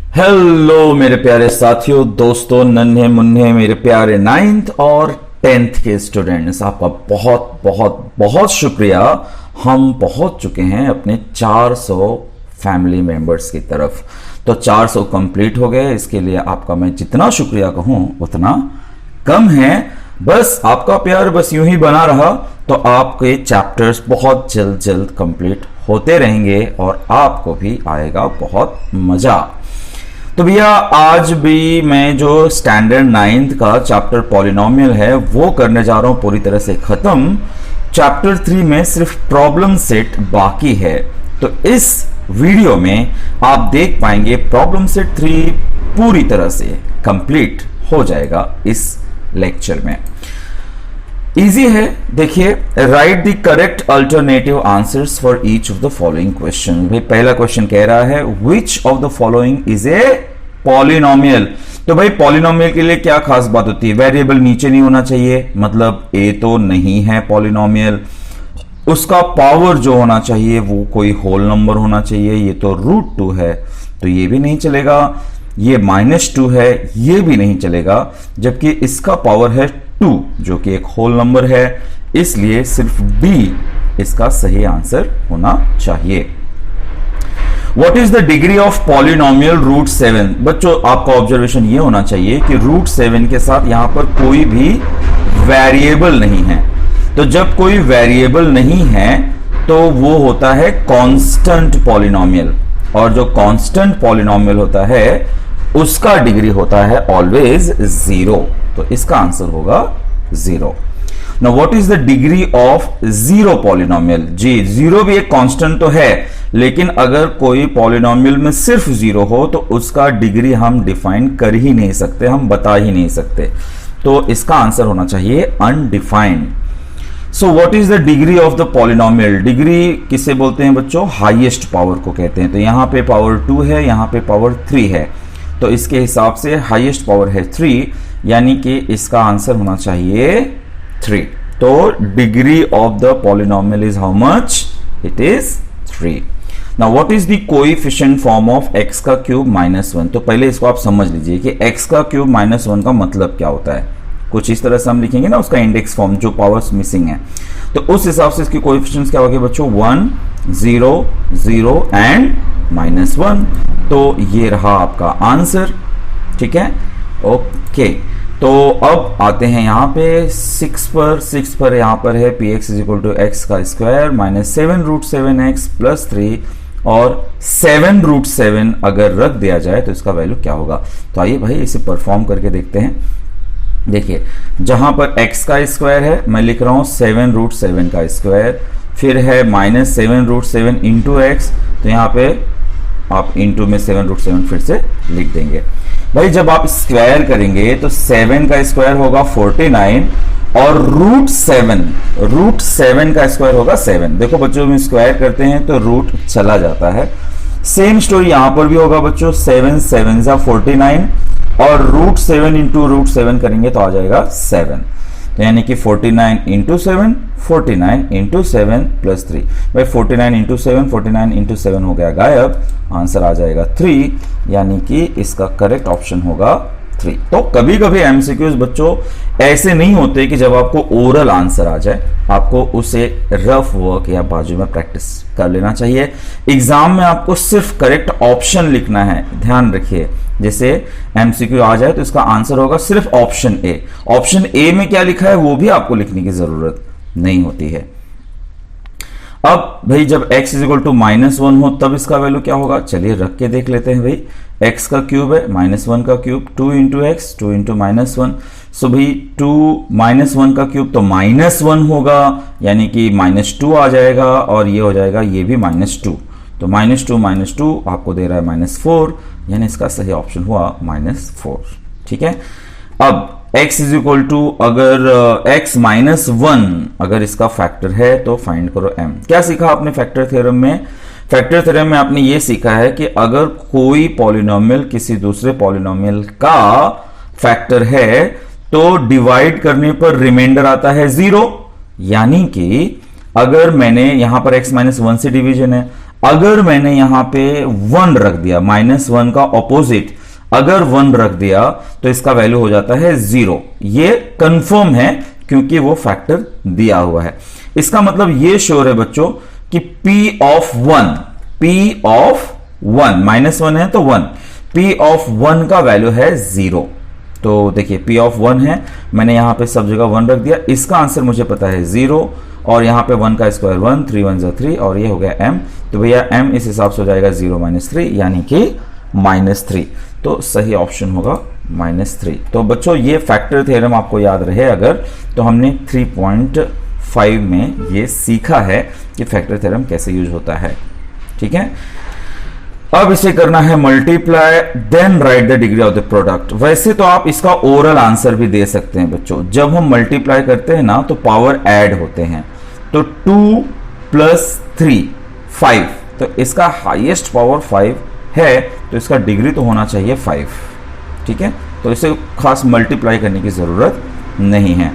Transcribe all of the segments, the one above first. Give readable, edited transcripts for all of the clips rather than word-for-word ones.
Hello मेरे प्यारे साथियों, दोस्तों, नन्हे मुन्ने मेरे प्यारे 9th और 10th के स्टूडेंट्स, आपका बहुत बहुत बहुत शुक्रिया। हम पहुंच चुके हैं अपने 400 फैमिली मेंबर्स की तरफ। तो 400 कंप्लीट हो गए। इसके लिए आपका मैं जितना शुक्रिया कहूं उतना कम है। बस आपका प्यार बस यूं ही बना रहा तो आपके चैप्टर्स बहुत जल्द जल्द कंप्लीट होते रहेंगे और आपको भी आएगा बहुत मजा। तो भैया आज भी मैं जो स्टैंडर्ड 9th का चैप्टर पॉलिनोमियल है वो करने जा रहा हूं पूरी तरह से खत्म। चैप्टर 3 में सिर्फ प्रॉब्लम सेट बाकी है। तो इस वीडियो में आप देख पाएंगे प्रॉब्लम सेट 3 पूरी तरह से कंप्लीट हो जाएगा इस लेक्चर में। इजी है, देखिए, right the correct alternative answers for each of the following question. भाई पहला क्वेश्चन कह रहा है which of the following is a polynomial. तो भाई पॉलिनोमियल के लिए क्या खास बात होती है? वेरिएबल नीचे नहीं होना चाहिए, मतलब ए तो नहीं है पॉलिनोमियल। उसका पावर जो होना चाहिए वो कोई होल नंबर होना चाहिए। ये तो √2 है तो ये भी नहीं चलेगा। ये -2 है, ये भी नहीं चलेगा। जबकि इसका पावर है 2 जो कि एक होल नंबर है, इसलिए सिर्फ बी इसका सही आंसर होना चाहिए। What is the degree of polynomial √7? बच्चों आपका ऑब्जर्वेशन ये होना चाहिए कि √7 के साथ यहां पर कोई भी वेरिएबल नहीं है। तो जब कोई वेरिएबल नहीं है तो वो होता है कांस्टेंट पॉलिनोमियल, और जो कांस्टेंट पॉलिनोमियल होता है उसका डिग्री होता है ऑलवेज 0। तो इसका आंसर होगा 0। Now what is the degree of zero polynomial? जी, 0 भी एक कांस्टेंट तो है, लेकिन अगर कोई पॉलिनोमियल में सिर्फ 0 हो तो उसका डिग्री हम डिफाइन कर ही नहीं सकते, हम बता ही नहीं सकते। तो इसका आंसर होना चाहिए undefined. So what is the degree of the polynomial? Degree किसे बोलते हैं बच्चों? हाईएस्ट पावर को कहते हैं। तो यहां पे पावर 2 है, यहां पे पावर 3 है, तो इसके हिसाब से हाईएस्ट पावर है 3, यानी कि इसका आंसर होना चाहिए 3। तो degree of the polynomial is how much? It is 3। Now what is the coefficient form of x का क्यूब -1? तो पहले इसको आप समझ लीजिए कि x का क्यूब -1 का मतलब क्या होता है। कुछ इस तरह से हम लिखेंगे ना उसका इंडेक्स फॉर्म, जो पावर्स मिसिंग है, तो उस हिसाब से इसके कोएफिशिएंट्स क्या होंगे बच्चों? 1 0 0 एंड -1। तो ये रहा आपका आंसर, ठीक है, ओके। तो अब आते हैं यहाँ पे 6 पर यहाँ पर है px = x का स्क्वायर -7 √7x + 3, और 7 √7 अगर रख दिया जाए तो इसका वैल्यू क्या होगा? तो आइए भाई इसे परफॉर्म करके देखते हैं। देखिए, जहां पर x का स्क्वायर है मैं लिख रहा हूं 7 √7 का स्क्वायर, फिर है -7 √7 इंटू x, तो यहाँ पे आप इंटू में 7 √7 फिर से लिख देंगे। भाई जब आप स्क्वायर करेंगे तो 7 का स्क्वायर होगा 49 और √7 का स्क्वायर होगा 7। देखो बच्चों, में स्क्वायर करते हैं तो रूट चला जाता है। सेम स्टोरी यहां पर भी होगा बच्चों, 7 7 = 49 और √7 इंटू √7 करेंगे तो आ जाएगा 7। तो यानी कि 49 इंटू 7 49 इंटू 7 + 3। भाई 49 इंटू 7 49 इंटू 7 हो गया गायब, आंसर आ जाएगा 3, यानी कि इसका करेक्ट ऑप्शन होगा 3। तो कभी कभी एमसीक्यूज बच्चों ऐसे नहीं होते कि जब आपको ओरल आंसर आ जाए, आपको उसे रफ वर्क या बाजू में प्रैक्टिस कर लेना चाहिए। एग्जाम में आपको सिर्फ करेक्ट ऑप्शन लिखना है, ध्यान रखिए। जैसे एमसीक्यू आ जाए तो इसका आंसर होगा सिर्फ ऑप्शन ए। ऑप्शन ए में क्या लिखा है वो भी आपको लिखने की जरूरत नहीं होती है। अब भाई जब x = -1 हो तब इसका वैल्यू क्या होगा? चलिए रख के देख लेते हैं। भाई x का क्यूब है, -1 का क्यूब, 2 × x 2 × -1। सो भाई 2 -1 का क्यूब तो -1 होगा, यानी कि -2 आ जाएगा, और ये हो जाएगा ये भी -2। तो -2 आपको दे रहा है -4, यानी इसका सही ऑप्शन हुआ -4, ठीक है। अब x अगर x -1 अगर इसका फैक्टर है तो फाइंड करो m। क्या सीखा आपने फैक्टर थ्योरम में? फैक्टर थ्योरम में आपने ये सीखा है कि अगर कोई पॉलिनोमियल किसी दूसरे पॉलिनोमियल का फैक्टर है तो डिवाइड करने पर रिमाइंडर आता है 0, यानी कि अगर मैंने यहां पर x -1 से डिवीजन है, अगर मैंने यहां पे 1 रख दिया, -1 का ऑपोजिट अगर 1 रख दिया तो इसका वैल्यू हो जाता है 0। ये कंफर्म है क्योंकि वो फैक्टर दिया हुआ है। इसका मतलब ये श्योर है बच्चों कि P ऑफ 1 -1 है तो 1, P ऑफ 1 का वैल्यू है 0। तो देखिए P ऑफ 1 है, मैंने यहां पे सब जगह 1 रख दिया, इसका आंसर मुझे पता है 0, और यहां पे 1 का स्क्वायर 1, 3 1 जा 3, और ये हो गया m। तो भैया m इस हिसाब से हो जाएगा 0 -3 यानी कि -3। तो सही ऑप्शन होगा -3। तो बच्चों ये फैक्टर थ्योरम आपको याद रहे अगर, तो हमने 3.5 में ये सीखा है कि फैक्टर थ्योरम कैसे यूज होता है। ठीक है, अब इसे करना है multiply, then write the degree of the product. वैसे तो आप इसका ओरल आंसर भी दे सकते हैं बच्चों। जब हम मल्टीप्लाई करते हैं ना तो पावर ऐड होते हैं, तो 2 + 3 5, तो इसका हाईएस्ट पावर 5 है, तो इसका डिग्री तो होना चाहिए 5। ठीक है, तो इसे खास मल्टीप्लाई करने की जरूरत नहीं है।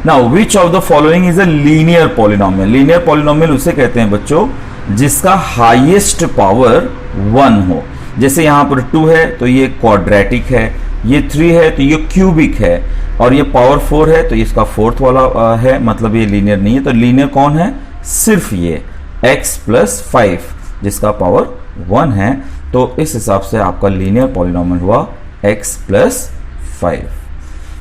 Now which of the following is a linear polynomial. Linear polynomial उसे कहते हैं बच्चों जिसका हाईएस्ट पावर 1 हो। जैसे यहां पर 2 है तो ये क्वाड्रेटिक है, ये 3 है तो ये क्यूबिक है, और ये पावर 4 है तो इसका 4th वाला है, मतलब ये लीनियर नहीं है। तो लीनियर कौन है? सिर्फ ये x + 5 जिसका पावर 1 है। तो इस हिसाब से आपका लीनियर पॉलिनोमियल हुआ x + 5।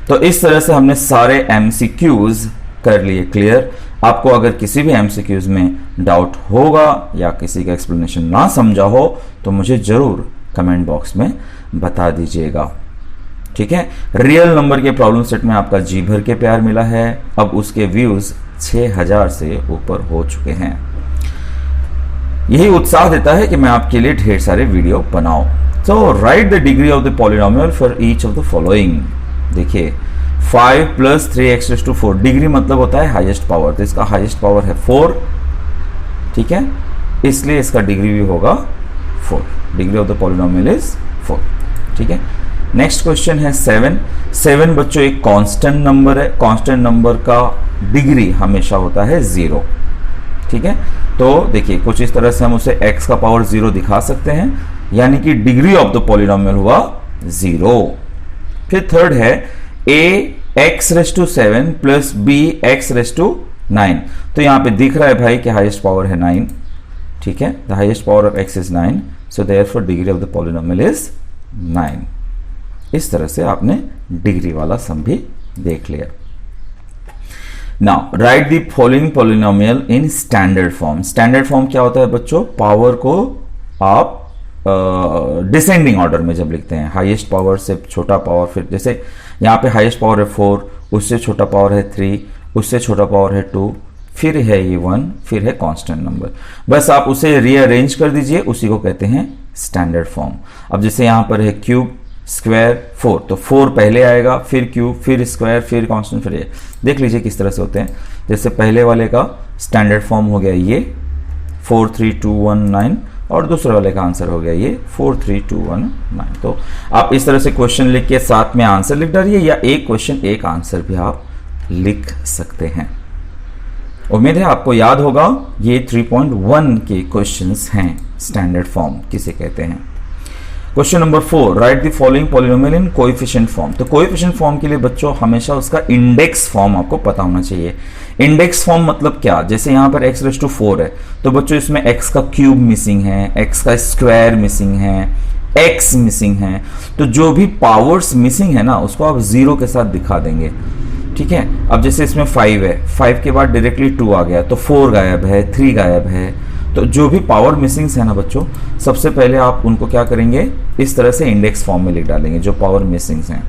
तो इस तरह से हमने सारे MCQs कर लिए क्लियर। आपको अगर किसी भी MCQs में डाउट होगा या किसी का एक्सप्लेनेशन ना समझा हो तो मुझे जरूर कमेंट बॉक्स में बता दीजिएगा। ठीक है, रियल नंबर के प्रॉब्लम सेट में आपका जी भर के प्यार मिला है। अब उसके व्यूज 6000 से ऊपर हो चुके हैं। यही उत्साह देता है कि मैं आपके लिए ढेर सारे वीडियो बनाऊं। So write the degree of the polynomial for each of the following. देखिए 5 + 3x⁴, डिग्री मतलब होता है हाईएस्ट पावर, तो इसका हाईएस्ट पावर है 4। ठीक है, इसलिए इसका डिग्री भी होगा 4। Degree of the polynomial is 4। ठीक है, नेक्स्ट क्वेश्चन है 7 बच्चों एक कांस्टेंट नंबर है। कांस्टेंट नंबर का डिग्री हमेशा होता है 0। ठीक है, तो देखिए कुछ इस तरह से हम उसे x का पावर 0 दिखा सकते हैं, यानी कि डिग्री ऑफ द पॉलिनोमियल हुआ 0। फिर थर्ड है ax⁷ प्लस bx⁹। तो यहां पे दिख रहा है भाई कि हाईएस्ट पावर है 9। ठीक है, the highest power of x is 9, so therefore degree of the polynomial is 9। इस तरह से आपने डिग्री वाला सम भी देख लिया। Now right the following polynomial in standard form. Standard form क्या होता है बच्चों? पावर को आप डिसेंडिंग ऑर्डर में जब लिखते हैं, हाईएस्ट पावर से छोटा पावर, फिर जैसे यहाँ पे हाईएस्ट पावर है 4, उससे छोटा पावर है 3, उससे छोटा पावर है 2, फिर है ये 1, फिर है कांस्टेंट नंबर। बस आप उसे रीअरेंज कर दीजिए, उसी को कहते हैं स्टैंडर्ड फॉर्म। अब जैसे यहाँ पर है क्यूब, स्क्वायर, 4, तो 4 पहले आएगा, फिर क्यूब, फिर स्क्वायर, फिर कांस्टेंट, फिर ये। देख लीजिए किस तरह से होते हैं। जैसे पहले वाले का स्टैंडर्ड फॉर्म हो गया ये 4 3 2 1 9, और दूसरे वाले का आंसर हो गया ये 4 3 2 1 9। तो आप इस तरह से क्वेश्चन लिख के साथ में आंसर लिख डालिए, या एक क्वेश्चन एक आंसर भी आप लिख सकते हैं। उम्मीद है आपको याद होगा। ये 3.1 के क्वेश्चंस हैं, स्टैंडर्ड फॉर्म किसे कहते हैं। Question number 4, right the following polynomial in coefficient form. तो कोएफिशिएंट फॉर्म के लिए बच्चों हमेशा उसका इंडेक्स फॉर्म आपको पता होना चाहिए। इंडेक्स फॉर्म मतलब क्या? जैसे यहां पर x⁴ है, तो बच्चों इसमें x का क्यूब मिसिंग है, x का स्क्वायर मिसिंग है, x मिसिंग है। तो जो भी पावर्स मिसिंग है ना उसको आप 0 के साथ दिखा देंगे। ठीक है, अब जैसे इसमें 5 है, 5 के बाद डायरेक्टली 2 आ गया, तो 4 गायब है, 3 गायब है। तो जो भी पावर मिसिंग्स है ना बच्चों, सबसे पहले आप उनको क्या करेंगे, इस तरह से इंडेक्स फॉर्म में लिख डालेंगे जो पावर मिसिंग्स हैं।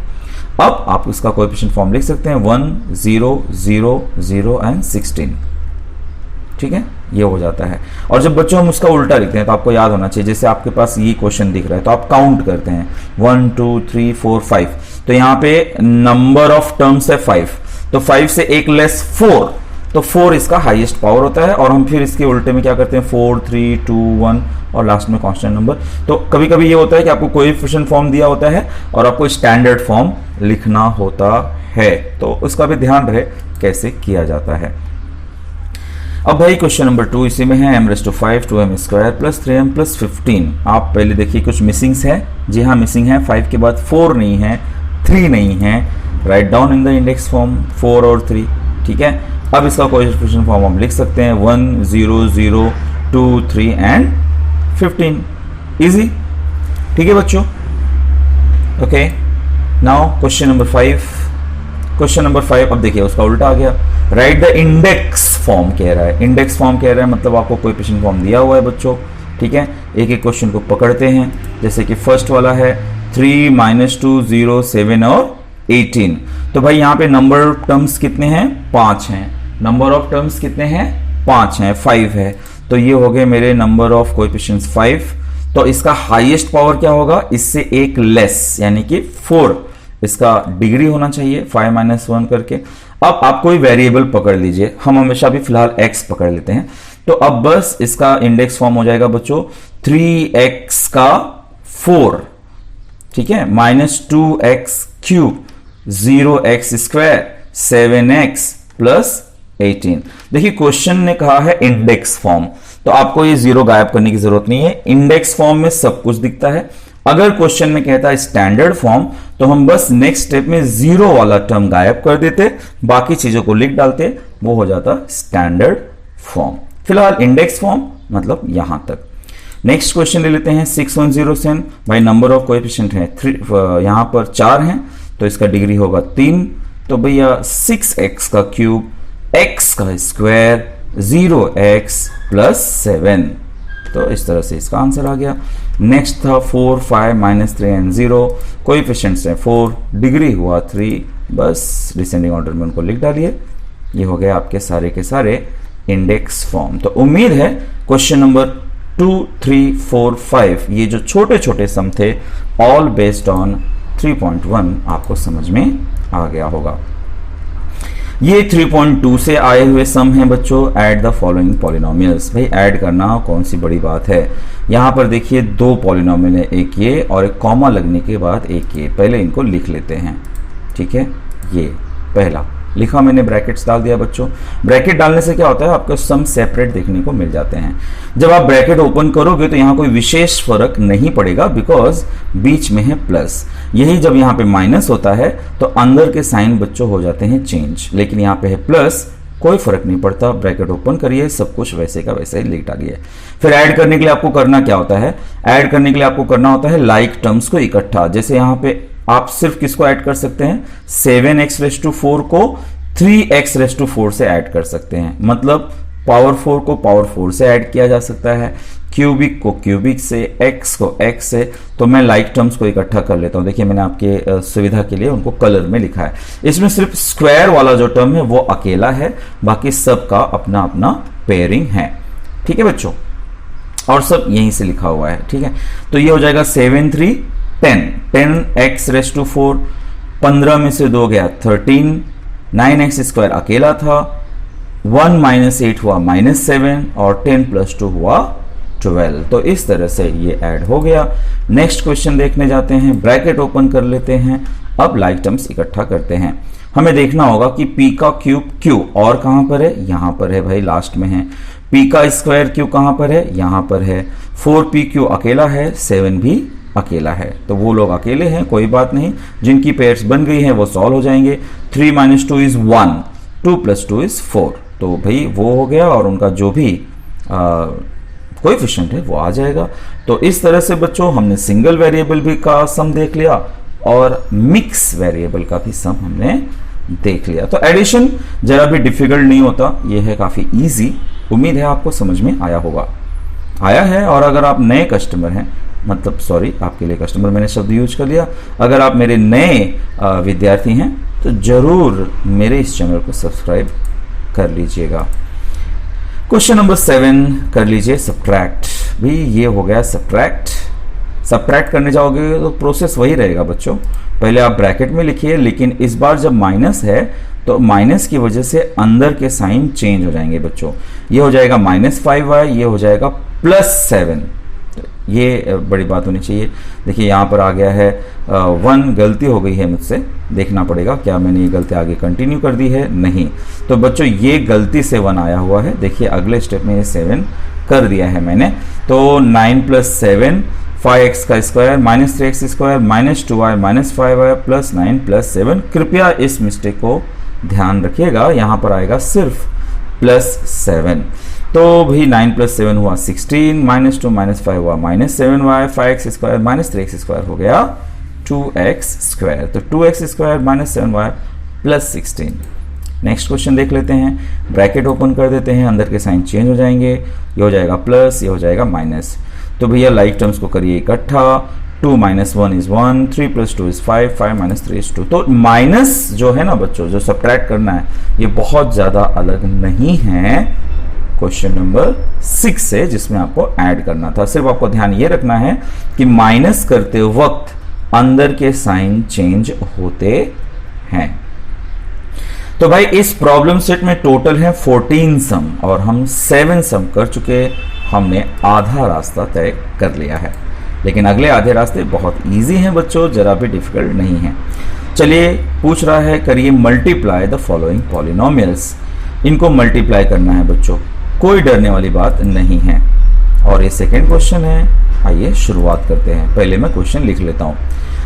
अब आप इसका कोएफिशिएंट फॉर्म लिख सकते हैं 1 0 0 0 एंड 16। ठीक है, ये हो जाता है। और जब बच्चों हम उसका उल्टा लिखते हैं तो आपको याद होना चाहिए, जैसे आपके पास ये क्वेश्चन दिख रहा है तो आप काउंट करते हैं 1 2 3 4 5, तो यहाँ पे नंबर ऑफ टर्म्स है 5, तो 5 से एक लेस 4, तो 4 इसका हाईएस्ट पावर होता है। और हम फिर इसके उल्टे में क्या करते हैं 4 3 2 1 और लास्ट में कांस्टेंट नंबर। तो कभी कभी ये होता है कि आपको कोएफिशिएंट फॉर्म दिया होता है और आपको स्टैंडर्ड फॉर्म लिखना होता है, तो उसका भी ध्यान रहे कैसे किया जाता है। अब भाई क्वेश्चन नंबर 2 इसी में है m⁵ 2m² + 3m + 15। आप पहले देखिए कुछ मिसिंग्स है। जी हाँ, मिसिंग है। 5 के बाद 4 नहीं है, 3 नहीं है। Write down in the index form 4 और 3। ठीक है, अब इसका कोएफिशिएंट फॉर्म हम लिख सकते हैं 1 0 0 2 3 एंड 15। इजी। ठीक है बच्चों। Okay, now question number 5। Question number 5 अब देखिए उसका उल्टा आ गया। राइट द इंडेक्स फॉर्म कह रहा है। इंडेक्स फॉर्म कह रहा है मतलब आपको कोएफिशिएंट फॉर्म दिया हुआ है बच्चों। ठीक है, एक एक क्वेश्चन को पकड़ते हैं। जैसे कि फर्स्ट वाला है 3 - 2 0 7 और 18। तो भाई यहाँ पे नंबर ऑफ टर्म्स कितने हैं? 5 हैं। नंबर ऑफ टर्म्स कितने हैं? 5 हैं, 5 है। तो ये हो गए मेरे नंबर ऑफ कोएफिशिएंट्स 5। तो इसका हाईएस्ट पावर क्या होगा? इससे एक लेस, यानी कि 4 इसका डिग्री होना चाहिए 5 - 1 करके। अब आप कोई वेरिएबल पकड़ लीजिए, हम हमेशा भी फिलहाल x पकड़ लेते हैं। तो अब बस इसका इंडेक्स फॉर्म हो जाएगा बच्चों 3x का 4, ठीक है, -2x³ 0x², 7x + 18। देखिए क्वेश्चन ने कहा है इंडेक्स फॉर्म, तो आपको ये 0 गायब करने की जरूरत नहीं है। इंडेक्स फॉर्म में सब कुछ दिखता है। अगर क्वेश्चन में कहता है स्टैंडर्ड फॉर्म, तो हम बस नेक्स्ट स्टेप में 0 वाला टर्म गायब कर देते, बाकी चीजों को लिख डालते, वो हो जाता स्टैंडर्ड फॉर्म। फिलहाल इंडेक्स फॉर्म मतलब यहां तक। नेक्स्ट क्वेश्चन ले लेते हैं 610 भाई नंबर ऑफ कोएफिशिएंट है 3, यहां पर 4 हैं, तो इसका डिग्री होगा 3। तो भैया 6x का क्यूब, x का स्क्वायर, 0x + 7। तो इस तरह से इसका आंसर आ गया। नेक्स्ट था 4 5 - 3 एंड 0। कोएफिशिएंट्स हैं 4, डिग्री हुआ 3, बस डिसेंडिंग ऑर्डर में उनको लिख डालिए। ये हो गया आपके सारे के सारे इंडेक्स फॉर्म। तो उम्मीद है क्वेश्चन नंबर 2 3 4 5 ये जो छोटे छोटे सम थे ऑल बेस्ड ऑन 3.1 आपको समझ में आ गया होगा। ये 3.2 से आए हुए सम हैं बच्चों। Add the following polynomials. भाई ऐड करना कौन सी बड़ी बात है। यहाँ पर देखिए 2 पॉलिनोमियल है, एक ये और एक कॉमा लगने के बाद एक ये। पहले इनको लिख लेते हैं। ठीक है, ये पहला लिखा मैंने, ब्रैकेट्स डाल दिया बच्चों। ब्रैकेट डालने से क्या होता है, आपको सम सेपरेट देखने को मिल जाते हैं। जब आप ब्रैकेट ओपन करोगे तो यहाँ कोई विशेष फर्क नहीं पड़ेगा, बिकॉज बीच में है प्लस। यही जब यहाँ पे माइनस होता है तो अंदर के साइन बच्चों हो जाते हैं चेंज, लेकिन यहाँ पे है प्लस, कोई फर्क नहीं पड़ता। ब्रैकेट ओपन करिए, सब कुछ वैसे का वैसे ही लिख डालिए। फिर ऐड करने के लिए आपको करना क्या होता है, ऐड करने के लिए आपको करना होता है लाइक टर्म्स को इकट्ठा। जैसे यहाँ पे आप सिर्फ किसको ऐड कर सकते हैं, 7x⁴ को 3x⁴ से ऐड कर सकते हैं। मतलब पावर 4 को पावर 4 से ऐड किया जा सकता है, क्यूबिक को क्यूबिक से, x को x से। तो मैं लाइक टर्म्स को इकट्ठा कर लेता हूं। देखिए मैंने आपके सुविधा के लिए उनको कलर में लिखा है। इसमें सिर्फ स्क्वायर वाला जो टर्म है वो अकेला है, बाकी सब का अपना अपना पेयरिंग है। ठीक है बच्चों, और सब यहीं से लिखा हुआ है। ठीक है, तो ये हो जाएगा 7 3 10 10x⁴, 15 में से 2 गया 13, 9x² अकेला था, 1 - 8 हुआ -7 और 10 + 2 हुआ 12। तो इस तरह से ये ऐड हो गया। नेक्स्ट क्वेश्चन देखने जाते हैं। ब्रैकेट ओपन कर लेते हैं। अब लाइक टर्म्स इकट्ठा करते हैं। हमें देखना होगा कि p का क्यूब q और कहां पर है, यहां पर है भाई, लास्ट में है। p का स्क्वायर q कहां पर है, यहां पर है। 4pq अकेला है, 7 भी अकेला है, तो वो लोग अकेले हैं, कोई बात नहीं। जिनकी पेयर्स बन गई हैं वो सॉल्व हो जाएंगे। 3 - 2 = 1, 2 + 2 = 4। तो भाई वो हो गया, और उनका जो भी कोएफिशिएंट है वो आ जाएगा। तो इस तरह से बच्चों हमने सिंगल वेरिएबल भी का सम देख लिया और मिक्स वेरिएबल का भी सम हमने देख लिया। तो एडिशन जरा भी डिफिकल्ट नहीं होता, ये है काफी इजी। उम्मीद है आपको समझ में आया होगा, आया है। और अगर आप नए कस्टमर हैं, मतलब सॉरी आपके लिए कस्टमर मैंने शब्द यूज कर लिया, अगर आप मेरे नए विद्यार्थी हैं तो जरूर मेरे इस चैनल को सब्सक्राइब कर लीजिएगा। क्वेश्चन नंबर 7 कर लीजिए, सब्ट्रैक्ट। भी ये हो गया सब्ट्रैक्ट। सब्ट्रैक्ट करने जाओगे तो प्रोसेस वही रहेगा बच्चों। पहले आप ब्रैकेट में लिखिए, लेकिन इस बार जब माइनस है तो माइनस की वजह से अंदर के साइन चेंज हो जाएंगे बच्चों। ये हो जाएगा -5y, ये हो जाएगा +7। ये बड़ी बात होनी चाहिए। देखिए यहाँ पर आ गया है 1, गलती हो गई है मुझसे, देखना पड़ेगा क्या मैंने ये गलती आगे कंटिन्यू कर दी है, नहीं। तो बच्चों ये गलती से 1 आया हुआ है। देखिए अगले स्टेप में ये 7 कर दिया है मैंने। तो 9 + 7 5x का square minus 3x square minus 2y minus 5y plus 9 + 7। कृपया इस मिस्टेक को ध्यान रखिएगा, यहाँ पर आएगा सिर्फ +7। तो भी 9 + 7 हुआ 16, -2 -5 हुआ -7y, 5x square minus 3x square हो गया 2x स्क्वायर। तो 2x square minus 7y plus 16। Next question देख लेते हैं। ब्रैकेट ओपन कर देते हैं, अंदर के साइन चेंज हो जाएंगे, ये हो जाएगा प्लस, ये हो जाएगा माइनस। तो भैया लाइक टर्म्स को करिए इकट्ठा। 2 - 1 = 1, 3 + 2 = 5, 5 - 3 = 2। तो माइनस जो है ना बच्चों, जो सब्ट्रैक्ट करना है, ये बहुत ज़्यादा अलग नहीं है क्वेश्चन नंबर 6 से, जिसमें आपको ऐड करना था। सिर्फ आपको ध्यान ये रखना है कि माइनस करते वक्त अंदर के साइन चेंज होते हैं। तो भाई इस प्रॉब्लम सेट में टोटल है 14 सम और हम 7 सम कर चुके। हमने आधा रास्ता तय कर लिया है, लेकिन अगले आधे रास्ते बहुत इजी हैं बच्चों, जरा भी डिफिकल्ट नहीं है। चलिए पूछ रहा है करिए मल्टीप्लाई द फॉलोइंग पॉलिनोमियल्स। इनको मल्टीप्लाई करना है बच्चों, कोई डरने वाली बात नहीं है। और ये सेकेंड क्वेश्चन है। आइए शुरुआत करते हैं। पहले मैं क्वेश्चन लिख लेता हूँ।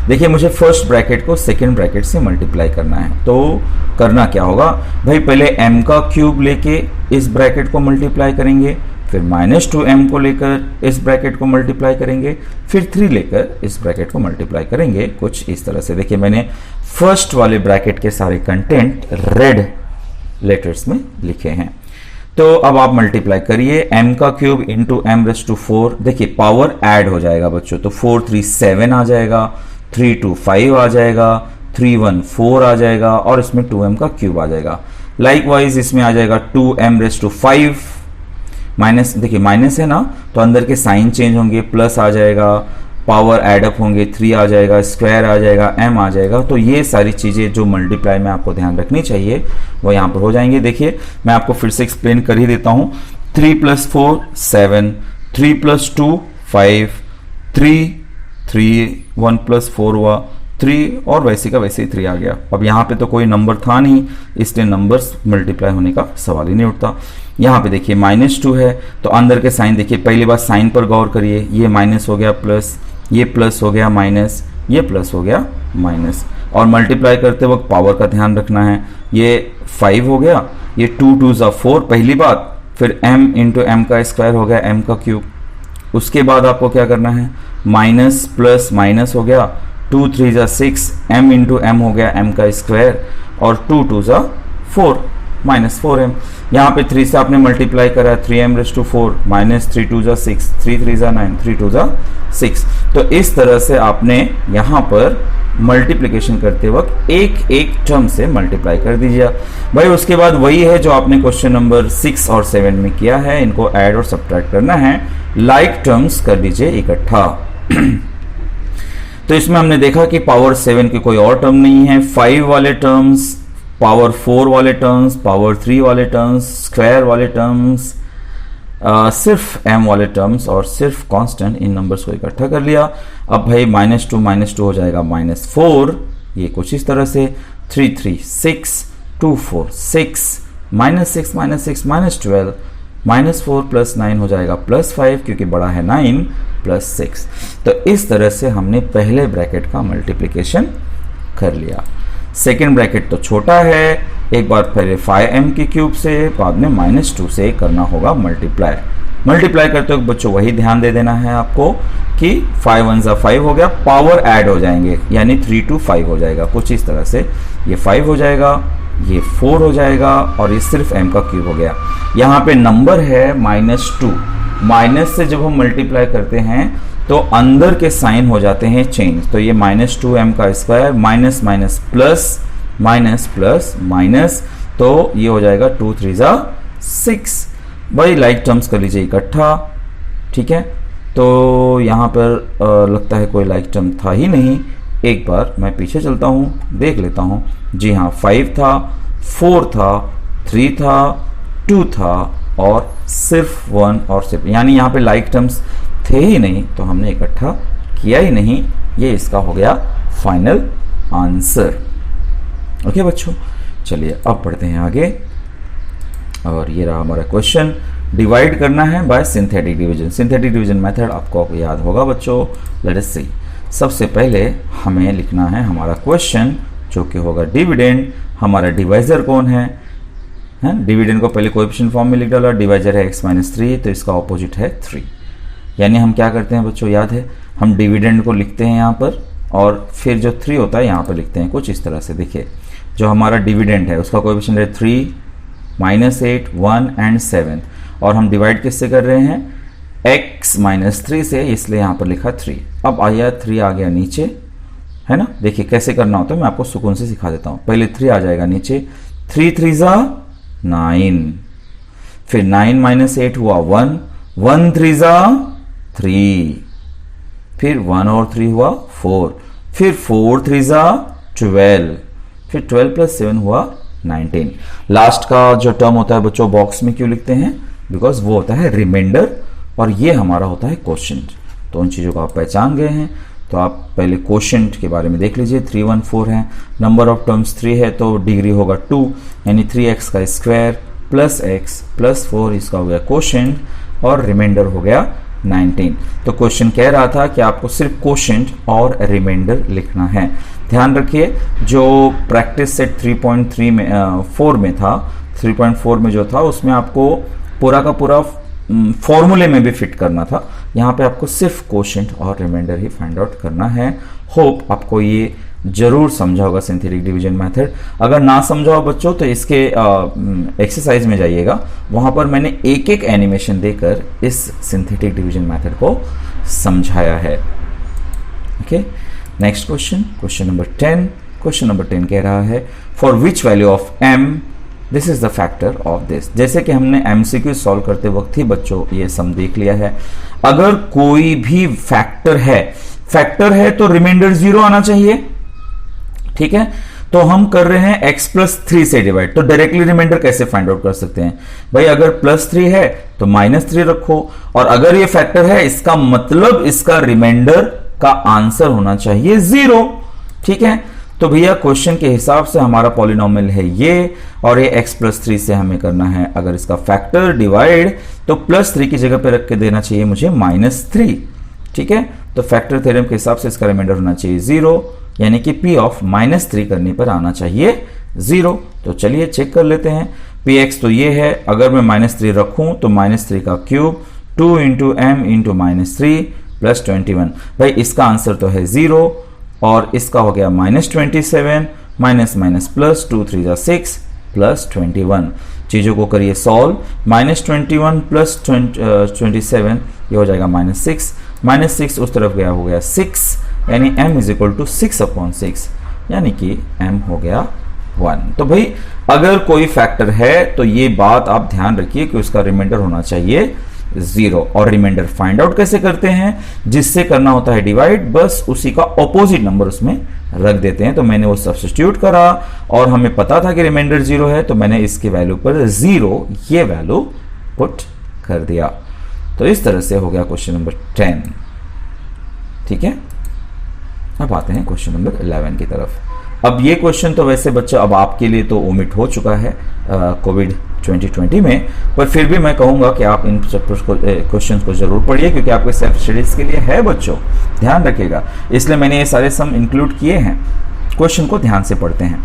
देखिए मुझे फर्स्ट ब्रैकेट को सेकेंड ब्रैकेट से मल्टीप्लाई करना है। तो करना क्या होगा भाई, पहले m का क्यूब लेके इस ब्रैकेट को मल्टीप्लाई करेंगे, फिर -2m को लेकर इस ब्रैकेट को मल्टीप्लाई करेंगे, फिर 3 लेकर इस ब्रैकेट को मल्टीप्लाई करेंगे। कुछ इस तरह से। देखिए मैंने फर्स्ट वाले ब्रैकेट के सारे कंटेंट रेड लेटर्स में लिखे हैं। तो अब आप मल्टीप्लाई करिए, m का क्यूब इंटू m⁴। देखिए पावर ऐड हो जाएगा बच्चों, तो 4 3 7 आ जाएगा, 3 2 5 आ जाएगा, 3 1 4 आ जाएगा, और इसमें 2m का क्यूब आ जाएगा। लाइकवाइज इसमें आ जाएगा 2m⁵। माइनस, देखिए माइनस है ना, तो अंदर के साइन चेंज होंगे, प्लस आ जाएगा, पावर एडअप होंगे, 3 आ जाएगा, स्क्वायर आ जाएगा, m आ जाएगा। तो ये सारी चीज़ें जो मल्टीप्लाई में आपको ध्यान रखनी चाहिए वो यहाँ पर हो जाएंगे। देखिए मैं आपको फिर से एक्सप्लेन कर ही देता हूँ। 3 + 4 7, 3 + 2 5, 3 1 + 4 हुआ 3, और वैसे का वैसे ही 3 आ गया। अब यहाँ पे तो कोई नंबर था नहीं, इसलिए नंबर्स मल्टीप्लाई होने का सवाल ही नहीं उठता। यहाँ पे देखिए -2 है, तो अंदर के साइन देखिए, पहली बार साइन पर गौर करिए, ये माइनस हो गया प्लस, ये प्लस हो गया माइनस, ये प्लस हो गया माइनस। और मल्टीप्लाई करते वक्त पावर का ध्यान रखना है। ये 5 हो गया, ये 2 2 = 4 पहली बात, फिर m × m का स्क्वायर हो गया m का क्यूब। उसके बाद आपको क्या करना है, माइनस प्लस माइनस हो गया, 2 3 = 6, m × m हो गया m का स्क्वायर, और 2 2 = 4 -4m। यहाँ पे 3 से आपने मल्टीप्लाई करा, 3m⁴ -3 2 = 6, 3 3 = 9, 3 2 = 6। तो इस तरह से आपने यहाँ पर मल्टीप्लिकेशन करते वक्त एक एक टर्म से मल्टीप्लाई कर दीजिए भाई। उसके बाद वही है जो आपने क्वेश्चन नंबर 6 और 7 में किया है, इनको ऐड और सब्ट्रैक्ट करना है। लाइक टर्म्स कर दीजिए इकट्ठा। तो इसमें हमने देखा कि पावर 7 की कोई और टर्म नहीं है, 5 वाले टर्म्स, पावर 4 वाले टर्म्स, पावर 3 वाले टर्म्स, स्क्वायर वाले टर्म्स, सिर्फ m वाले टर्म्स और सिर्फ कांस्टेंट, इन नंबर्स को इकट्ठा कर लिया। अब भाई -2 - 2 हो जाएगा -4, ये कुछ इस तरह से। 3 3 6, 2 4 6, -6 -6 -12, -4 + 9 हो जाएगा +5, क्योंकि बड़ा है 9 + 6। तो इस तरह से हमने पहले ब्रैकेट का मल्टीप्लिकेशन कर लिया। सेकेंड ब्रैकेट तो छोटा है, एक बार पहले 5m के क्यूब से, बाद में -2 से करना होगा मल्टीप्लाई। मल्टीप्लाई करते वक्त बच्चों वही ध्यान दे देना है आपको कि 5 1 = 5 हो गया, पावर ऐड हो जाएंगे, यानी 3 2 5 हो जाएगा कुछ इस तरह से। ये 5 हो जाएगा, ये 4 हो जाएगा, और ये सिर्फ m का क्यूब हो गया। यहाँ पे नंबर है -2, माइनस से जब हम मल्टीप्लाई करते हैं तो अंदर के साइन हो जाते हैं चेंज। तो ये -2m का square minus minus plus, minus plus minus, तो ये हो जाएगा 2 3 = 6। भाई लाइक टर्म्स कर लीजिए इकट्ठा, ठीक है। तो यहाँ पर लगता है कोई लाइक टर्म था ही नहीं। एक बार मैं पीछे चलता हूँ, देख लेता हूँ। जी हाँ, 5 था, 4 था, 3 था, 2 था, और सिर्फ 1 और सिर्फ, यानी यहाँ पे लाइक टर्म्स थे ही नहीं तो हमने इकट्ठा किया ही नहीं। ये इसका हो गया फाइनल आंसर। ओके बच्चों, चलिए अब पढ़ते हैं आगे। और ये रहा हमारा क्वेश्चन। डिवाइड करना है bye synthetic division. Synthetic division method आपको याद होगा बच्चों। लेट अस सी। सबसे पहले हमें लिखना है हमारा क्वेश्चन जो कि होगा डिविडेंड। हमारा डिवाइजर कौन है? डिविडेंड को पहले कोएफिशिएंट फॉर्म में लिख डाला। डिवाइजर है x-3, तो इसका ऑपोजिट है 3। यानी हम क्या करते हैं बच्चों, याद है, हम डिविडेंड को लिखते हैं यहाँ पर और फिर जो 3 होता है यहाँ पर लिखते हैं कुछ इस तरह से। देखिए, जो हमारा डिविडेंड है उसका कोएफिशिएंट है 3, -8, 1 एंड 7, और हम डिवाइड किससे कर रहे हैं? x-3 से, इसलिए यहाँ पर लिखा 3। अब आया 3 आ गया नीचे, है ना। देखिए कैसे करना होता है, मैं आपको सुकून से सिखा देता हूँ। पहले 3 आ जाएगा नीचे, 3 3 9, फिर 9 - 8 हुआ 1, 1 3 3, फिर 1 और 3 हुआ 4, फिर 4 3 12, फिर 12 + 7 हुआ 19। लास्ट का जो टर्म होता है बच्चों बॉक्स में क्यों लिखते हैं? बिकॉज वो होता है रिमाइंडर और ये हमारा होता है क्वोशिएंट। तो उन चीज़ों को आप पहचान गए हैं। तो आप पहले क्वोशिएंट के बारे में देख लीजिए। 3 1 4 है, नंबर ऑफ टर्म्स 3 है तो डिग्री होगा 2, यानी 3x का स्क्वायर प्लस x प्लस 4, इसका हो गया क्वोशिएंट और रिमाइंडर हो गया 19। तो क्वेश्चन कह रहा था कि आपको सिर्फ क्वोशिएंट और रिमाइंडर लिखना है। ध्यान रखिए, जो प्रैक्टिस सेट 3.3 में 4 में था, 3.4 में जो था उसमें आपको पूरा का पूरा फॉर्मूले में भी फिट करना था। यहाँ पे आपको सिर्फ क्वोशिएंट और रिमाइंडर ही फाइंड आउट करना है। होप आपको ये जरूर समझा होगा सिंथेटिक डिवीजन मेथड। अगर ना समझा हो बच्चों तो इसके एक्सरसाइज में जाइएगा, वहां पर मैंने एक एक एनिमेशन देकर इस सिंथेटिक डिवीजन मेथड को समझाया है। Okay, next question, question number 10। Question number 10 कह रहा है for which value of m this is the factor of this. जैसे कि हमने MCQ सॉल्व करते वक्त ही बच्चों ये सम देख लिया है। अगर कोई भी फैक्टर है तो रिमाइंडर 0 आना चाहिए, ठीक है। तो हम कर रहे हैं x + 3 से डिवाइड, तो डायरेक्टली रिमाइंडर कैसे फाइंड आउट कर सकते हैं भाई? अगर +3 है तो -3 रखो, और अगर ये फैक्टर है इसका मतलब इसका रिमाइंडर का आंसर होना चाहिए 0, ठीक है। तो भैया क्वेश्चन के हिसाब से हमारा पॉलिनोमियल है ये, और ये x + 3 से हमें करना है अगर इसका फैक्टर डिवाइड, तो +3 की जगह पे रख के देना चाहिए मुझे -3, ठीक है। तो फैक्टर थ्योरम के हिसाब से इसका रिमाइंडर होना चाहिए 0, यानी कि p ऑफ -3 करने पर आना चाहिए 0। तो चलिए चेक कर लेते हैं। px तो ये है, अगर मैं -3 रखूं तो -3 का क्यूब 2 × m × -3 + 21। भाई इसका आंसर तो है 0, और इसका हो गया -27 - +2 3 6 + 21। चीज़ों को करिए सॉल्व। -21 + 27 ये हो जाएगा -6, -6 उस तरफ गया हो गया 6, यानी m = 6/6, यानी कि m हो गया 1। तो भाई अगर कोई फैक्टर है तो ये बात आप ध्यान रखिए कि उसका रिमाइंडर होना चाहिए 0। और रिमाइंडर फाइंड आउट कैसे करते हैं? जिससे करना होता है डिवाइड, बस उसी का ऑपोजिट नंबर उसमें रख देते हैं। तो मैंने वो सब्स्टिट्यूट करा और हमें पता था कि रिमाइंडर 0 है, तो मैंने इसकी वैल्यू पर 0 ये वैल्यू पुट कर दिया। तो इस तरह से हो गया क्वेश्चन नंबर 10, ठीक है। अब आते हैं क्वेश्चन नंबर 11 की तरफ। अब ये क्वेश्चन तो वैसे बच्चा अब आपके लिए तो ओमिट हो चुका है कोविड 2020 में, पर फिर भी मैं कहूंगा कि आप इन क्वेश्चंस को जरूर पढ़िए, क्योंकि आपके सेल्फ स्टडीज के लिए है बच्चों, ध्यान रखिएगा। इसलिए मैंने ये सारे सम इंक्लूड किए हैं। क्वेश्चन को ध्यान से पढ़ते हैं।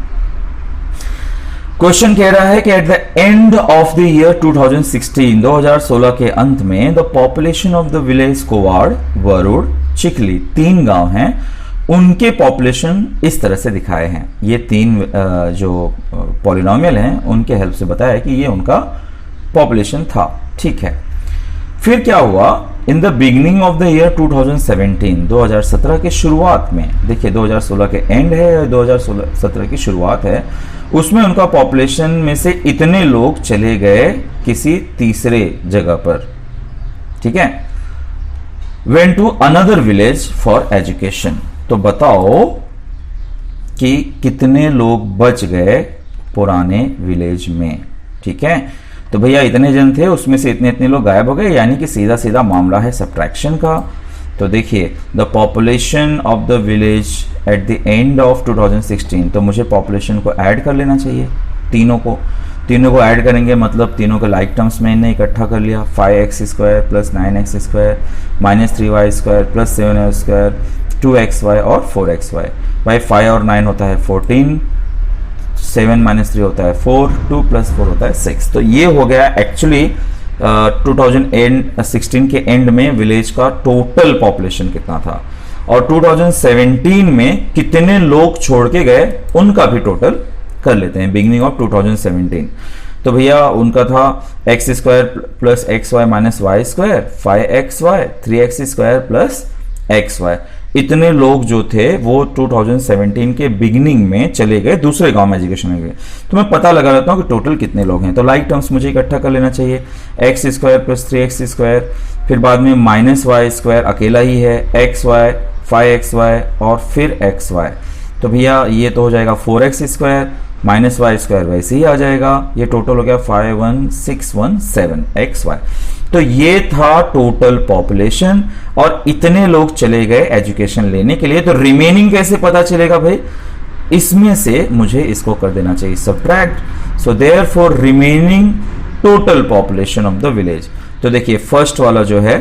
क्वेश्चन कह रहा है कि at the end of the year 2016 के अंत में the population of the village Kowad, Warud, Chikhli 3 गांव हैं, उनके पॉपुलेशन इस तरह से दिखाए हैं। ये 3 जो पॉलिनोमियल हैं उनके हेल्प से बताया है कि ये उनका पॉपुलेशन था, ठीक है। फिर क्या हुआ? In the beginning of the year 2017 के शुरुआत में, देखिए 2016 के एंड है और 2017 की शुरुआत है, उसमें उनका पॉपुलेशन में से इतने लोग चले गए किसी तीसरे जगह पर, ठीक है। Went to another village for education. तो बताओ कि कितने लोग बच गए पुराने विलेज में, ठीक है। तो भैया इतने जन थे, उसमें से इतने इतने लोग गायब हो गए, यानी कि सीधा सीधा मामला है सब्ट्रैक्शन का। तो देखिए the population of the village eight the end of 2016, तो मुझे पॉपुलेशन को ऐड कर लेना चाहिए, तीनों को ऐड करेंगे, मतलब तीनों के लाइक टर्म्स में इन्हें इकट्ठा कर लिया। 5x² plus 9x² minus 3y² plus 7y², 2xy और 4xy। भाई 5 और 9 होता है 14, 7 माइनस 3 होता है 4, 2 प्लस 4 होता है 6। तो ये हो गया एक्चुअली 2016 के एंड में विलेज का टोटल पॉपुलेशन कितना था, और 2017 में कितने लोग छोड़ के गए उनका भी टोटल कर लेते हैं, बिगिनिंग ऑफ 2017। तो भैया उनका था x² plus xy minus y², 5xy, 3x² plus xy। इतने लोग जो थे वो 2017 के बिगिनिंग में चले गए दूसरे गांव में एजुकेशन में गए। तो मैं पता लगा लेता हूं कि टोटल कितने लोग हैं। तो लाइक टर्म्स मुझे इकट्ठा कर लेना चाहिए, x² प्लस 3x², फिर बाद में माइनस y² अकेला ही है, xy, 5xy और फिर xy। तो भैया ये तो हो जाएगा 4x² माइनस y² वैसे ही आ जाएगा, ये टोटल हो गया 51617 xy। तो ये था टोटल पॉपुलेशन, और इतने लोग चले गए एजुकेशन लेने के लिए। तो रिमेनिंग कैसे पता चलेगा भाई, इसमें से मुझे इसको कर देना चाहिए subtract. So therefore remaining total population of the village. तो देखिए फर्स्ट वाला जो है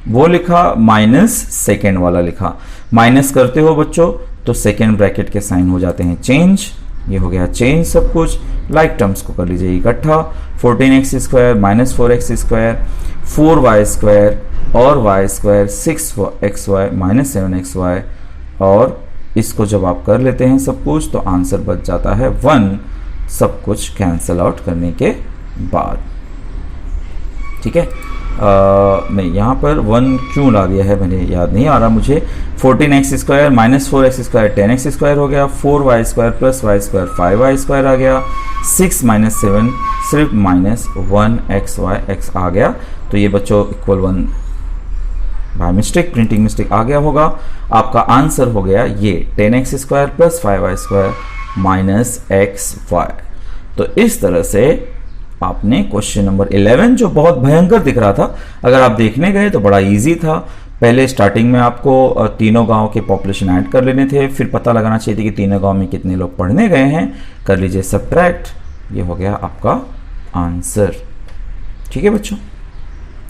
वो लिखा माइनस सेकेंड वाला लिखा, माइनस करते हो बच्चों तो सेकेंड ब्रैकेट के साइन हो जाते हैं चेंज, ये हो गया चेंज सब कुछ। लाइक टर्म्स को कर लीजिए इकट्ठा, 14x² माइनस 4x² 4y² और y², 6xy माइनस 7xy, और इसको जब आप कर लेते हैं सब कुछ तो आंसर बच जाता है 1, सब कुछ कैंसल आउट करने के बाद। ठीक है, नहीं यहाँ पर 1 क्यों ला दिया है मैंने याद नहीं आ रहा मुझे। 14x² माइनस 4x² 10x² हो गया, 4y² प्लस y² 5y² आ गया, 6 माइनस 7 सिर्फ माइनस 1xy x आ गया। तो ये बच्चों equal 1 by mistake, printing mistake आ गया होगा। आपका आंसर हो गया ये 10x² plus 5y² minus xy। तो इस तरह से आपने क्वेश्चन नंबर 11, जो बहुत भयंकर दिख रहा था, अगर आप देखने गए तो बड़ा इजी था। पहले स्टार्टिंग में आपको तीनों गांव के पॉपुलेशन ऐड कर लेने थे, फिर पता लगाना चाहिए थी कि तीनों गांव में कितने लोग पढ़ने गए हैं, कर लीजिए सब्ट्रैक्ट, ये हो गया आपका आंसर। ठीक है बच्चों,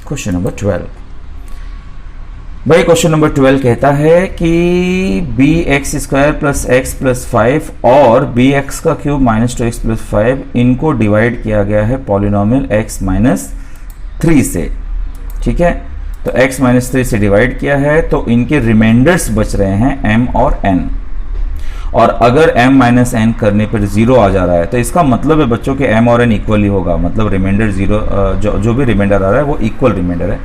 क्वेश्चन नंबर 12। भाई क्वेश्चन नंबर 12 कहता है कि bx² प्लस x प्लस 5 और bx का क्यूब माइनस 2x प्लस 5 इनको डिवाइड किया गया है पॉलिनोमियल x माइनस 3 से। ठीक है, तो x माइनस 3 से डिवाइड किया है, तो इनके रिमाइंडर्स बच रहे हैं m और n, और अगर m माइनस n करने पर 0 आ जा रहा है तो इसका मतलब है बच्चों के m और n इक्वल ही होगा, मतलब रिमाइंडर 0, जो भी रिमाइंडर आ रहा है वो इक्वल रिमाइंडर है।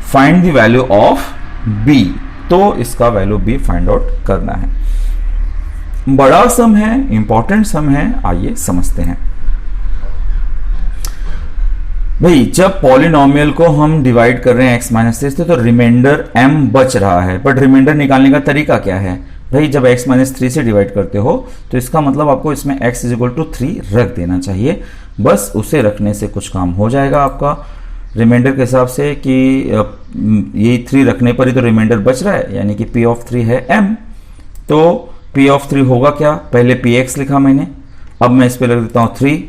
Find the value of b, तो इसका वैल्यू b फाइंड आउट करना है। बड़ा सम है, इंपॉर्टेंट सम है, आइए समझते हैं। भाई जब पॉलिनोमियल को हम डिवाइड कर रहे हैं x माइनस 3 से, तो रिमाइंडर m बच रहा है, बट रिमाइंडर निकालने का तरीका क्या है भाई, जब x माइनस 3 से डिवाइड करते हो तो इसका मतलब आपको इसमें x इज इक्वल टू 3 रख देना चाहिए, बस उसे रखने से कुछ काम हो जाएगा आपका रिमाइंडर के हिसाब से कि ये 3 रखने पर ही तो रिमाइंडर बच रहा है, यानी कि p ऑफ 3 है m। तो p ऑफ 3 होगा क्या, पहले px लिखा मैंने, अब मैं इस पे लिख देता हूँ 3,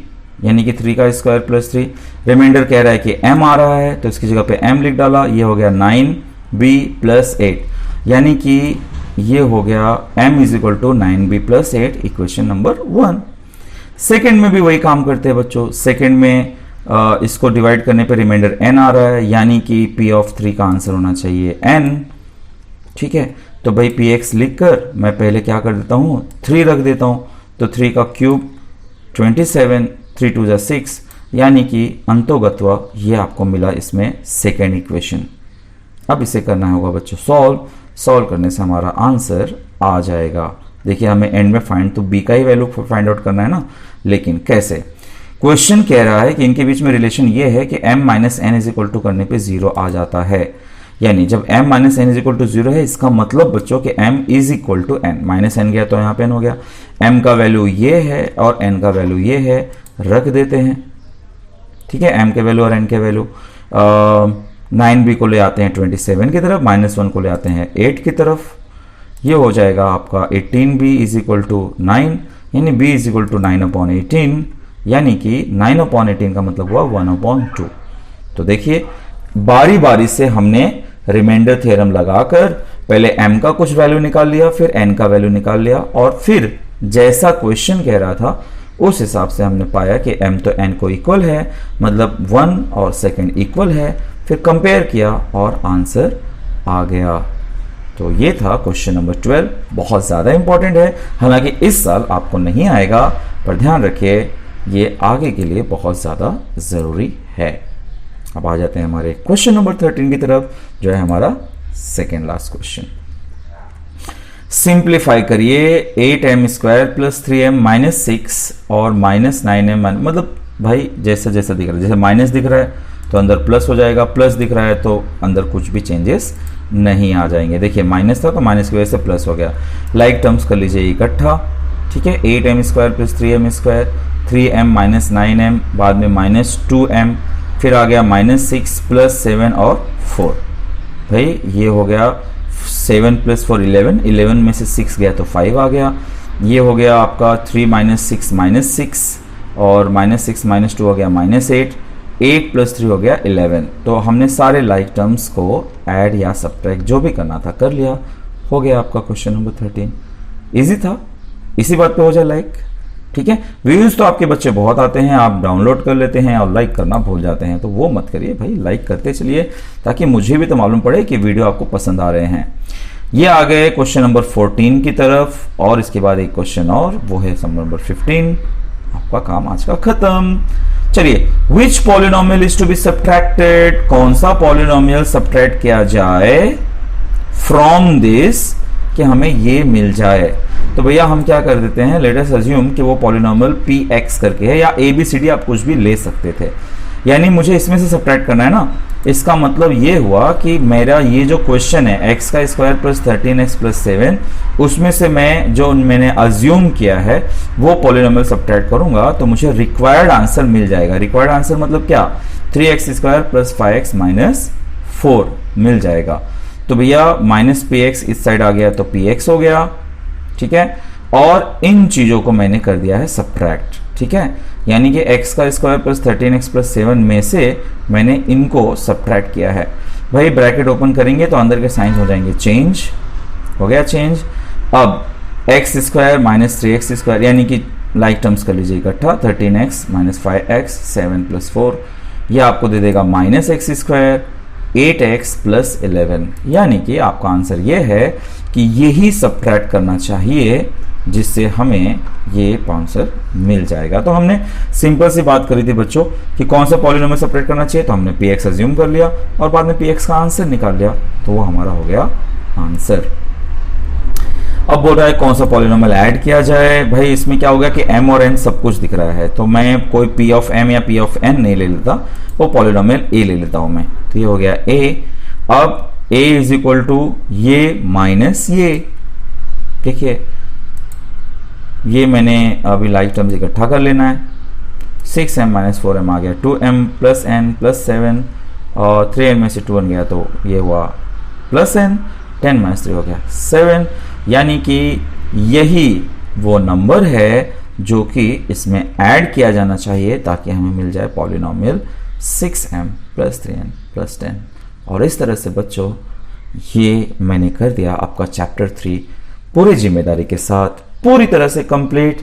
यानी कि 3 का स्क्वायर प्लस 3। रिमाइंडर कह रहा है कि m आ रहा है तो इसकी जगह पे m लिख डाला, ये हो गया 9b प्लस 8, यानी कि ये हो गया m is equal to 9b plus 8, equation number 1। Second में भी वही काम करते हैं बच्चों, सेकेंड में इसको डिवाइड करने पे रिमाइंडर n आ रहा है, यानी कि p ऑफ 3 का आंसर होना चाहिए n। ठीक है, तो भाई px लिखकर मैं पहले क्या कर देता हूँ 3 रख देता हूँ, तो 3 का क्यूब 27, 3 2 जा 6, यानी कि अंतोगत्वा ये आपको मिला इसमें सेकेंड इक्वेशन। अब इसे करना होगा बच्चों सॉल्व करने से हमारा आंसर आ जाएगा। देखिए हमें एंड में फाइंड तो b का ही वैल्यू फाइंड आउट करना है ना, लेकिन कैसे, क्वेश्चन कह रहा है कि इनके बीच में रिलेशन ये है कि m minus n is equal to करने पे 0 आ जाता है, यानी जब m minus n is equal to 0 है, इसका मतलब बच्चों कि m is equal to n, minus n गया तो यहाँ पे n हो गया, m का वैल्यू ये है और n का वैल्यू ये है, रख देते हैं। ठीक है, m के वैल्यू और n के वैल्यू। 9b को ले आते हैं 27 की तरफ, -1 को ले आते हैं 8 की तरफ। ये हो जाएगा आपका 18b इज इक्वल टू 9, यानी b इज इक्वल टू 9/18, यानी कि 9/18 का मतलब हुआ 1/2। तो देखिए बारी बारी से हमने रिमाइंडर थ्योरम लगाकर पहले m का कुछ वैल्यू निकाल लिया, फिर n का वैल्यू निकाल लिया, और फिर जैसा क्वेश्चन कह रहा था उस हिसाब से हमने पाया कि m तो n को इक्वल है, मतलब 1 और सेकंड इक्वल है, फिर कंपेयर किया और आंसर आ गया। तो ये था क्वेश्चन नंबर 12, बहुत ज़्यादा इंपॉर्टेंट है, हालांकि इस साल आपको नहीं आएगा, पर ध्यान रखिए ये आगे के लिए बहुत ज़्यादा ज़रूरी है। अब आ जाते हैं हमारे क्वेश्चन नंबर 13 की तरफ, जो है हमारा सेकेंड लास्ट क्वेश्चन। सिंप्लीफाई करिए 8m² + 3m - 6 और -9m, मतलब भाई जैसा जैसा दिख रहा है, जैसे माइनस दिख रहा है तो अंदर प्लस हो जाएगा, प्लस दिख रहा है तो अंदर कुछ भी चेंजेस नहीं आ जाएंगे। देखिए माइनस था तो माइनस की वजह से प्लस हो गया। लाइक टर्म्स कर लीजिए इकट्ठा, ठीक है, 8m² + 3m², 3m - 9m, बाद में -2m, फिर आ गया -6 + 7 और 4। भाई ये हो गया 7 + 4 11, 11 में से 6 गया तो 5 आ गया। ये हो गया आपका 3 - 6 -6, और -6 - 2 हो गया -8, 8 + 3 हो गया 11। तो हमने सारे लाइक टर्म्स को ऐड या सब्ट्रैक्ट जो भी करना था कर लिया, हो गया आपका क्वेश्चन नंबर 13। इजी था, इसी बात पे हो जाए लाइक, ठीक है। व्यूज तो आपके बच्चे बहुत आते हैं, आप डाउनलोड कर लेते हैं और लाइक करना भूल जाते हैं, तो वो मत करिए भाई, लाइक करते चलिए ताकि मुझे भी तो मालूम पड़े कि वीडियो आपको पसंद आ रहे हैं। ये आ गए क्वेश्चन नंबर 14 की तरफ, और इसके बाद एक क्वेश्चन और, वो है सम नंबर 15। आपका काम आज का खत्म। चलिए, which polynomial is to be subtracted, कौन सा पॉलिनोमियल सब्ट्रैक्ट किया जाए फ्रॉम दिस कि हमें ये मिल जाए। तो भैया हम क्या कर देते हैं, लेट अस अज्यूम कि वो पॉलिनोमियल px करके है, या abcd आप कुछ भी ले सकते थे, यानी मुझे इसमें से सब्ट्रैक्ट करना है ना। इसका मतलब ये हुआ कि मेरा ये जो क्वेश्चन है x² + 13x + 7, उसमें से मैं जो मैंने अज्यूम किया है वो पॉलिनोमियल सब्ट्रैक्ट करूंगा तो मुझे रिक्वायर्ड आंसर मिल जाएगा। रिक्वायर्ड आंसर मतलब क्या, 3x² + 5x - 4 मिल जाएगा। तो भैया -px इस साइड आ गया तो px हो गया, ठीक है, और इन चीजों को मैंने कर दिया है सब्ट्रैक्ट, ठीक है, यानी कि x² + 13x + 7 में से मैंने इनको सब्ट्रैक्ट किया है। भाई ब्रैकेट ओपन करेंगे तो अंदर के साइन हो जाएंगे चेंज, हो गया चेंज। अब x² - 3x², यानी कि लाइक टर्म्स कर लीजिए इकट्ठा, 13x - 5x 7 + 4, यह आपको दे देगा -x², 8x + 11, यानी कि आपका आंसर ये है कि यही सब्ट्रैक्ट करना चाहिए जिससे हमें ये आंसर मिल जाएगा। तो हमने सिंपल सी बात करी थी बच्चों कि कौन सा पॉलिनोमियल सब्ट्रैक्ट करना चाहिए, तो हमने px अज्यूम कर लिया और बाद में px का आंसर निकाल लिया, तो वो हमारा हो गया आंसर। अब बोल रहा है कौन सा पॉलिनोमियल ऐड किया जाए। भाई इसमें क्या होगा कि m और n सब कुछ दिख रहा है, तो मैं कोई p of m या p of n नहीं ले लेता, वो पॉलिनोमियल a ले लेता हूं मैं। तो ये हो गया a। अब a इज इक्वल टू ये माइनस ये, देखिए ये मैंने अभी लाइक टर्म्स इकट्ठा कर लेना है। 6m - 4m आ गया, 2m + n + 7 और 3n में से 2 बन गया तो ये हुआ +n, 10 - 3 हो गया 7, यानी कि यही वो नंबर है जो कि इसमें ऐड किया जाना चाहिए ताकि हमें मिल जाए पॉलिनोमियल 6m + 3n + 10। और इस तरह से बच्चों ये मैंने कर दिया आपका चैप्टर 3 पूरी जिम्मेदारी के साथ, पूरी तरह से कंप्लीट।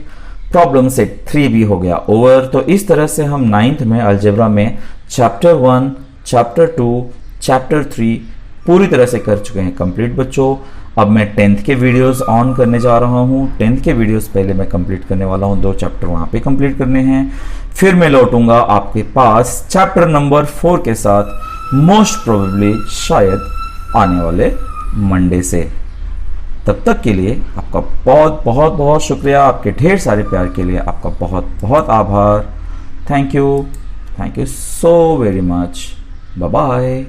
प्रॉब्लम सेट 3 भी हो गया ओवर। तो इस तरह से हम 9th में अलजेब्रा में चैप्टर 1, चैप्टर 2, चैप्टर 3 पूरी तरह से कर चुके हैं कंप्लीट बच्चों। अब मैं 10th के वीडियोस ऑन करने जा रहा हूं। 10th के वीडियोस पहले मैं कंप्लीट करने वाला हूं, 2 चैप्टर वहां पे कंप्लीट करने हैं, फिर मैं लौटूंगा आपके पास चैप्टर नंबर 4 के साथ, मोस्ट प्रोबेबली शायद आने वाले मंडे से। तब तक के लिए आपका बहुत बहुत बहुत शुक्रिया, आपके ढेर सारे प्यार के लिए आपका बहुत बहुत आभार। Thank you so very much. Bye bye.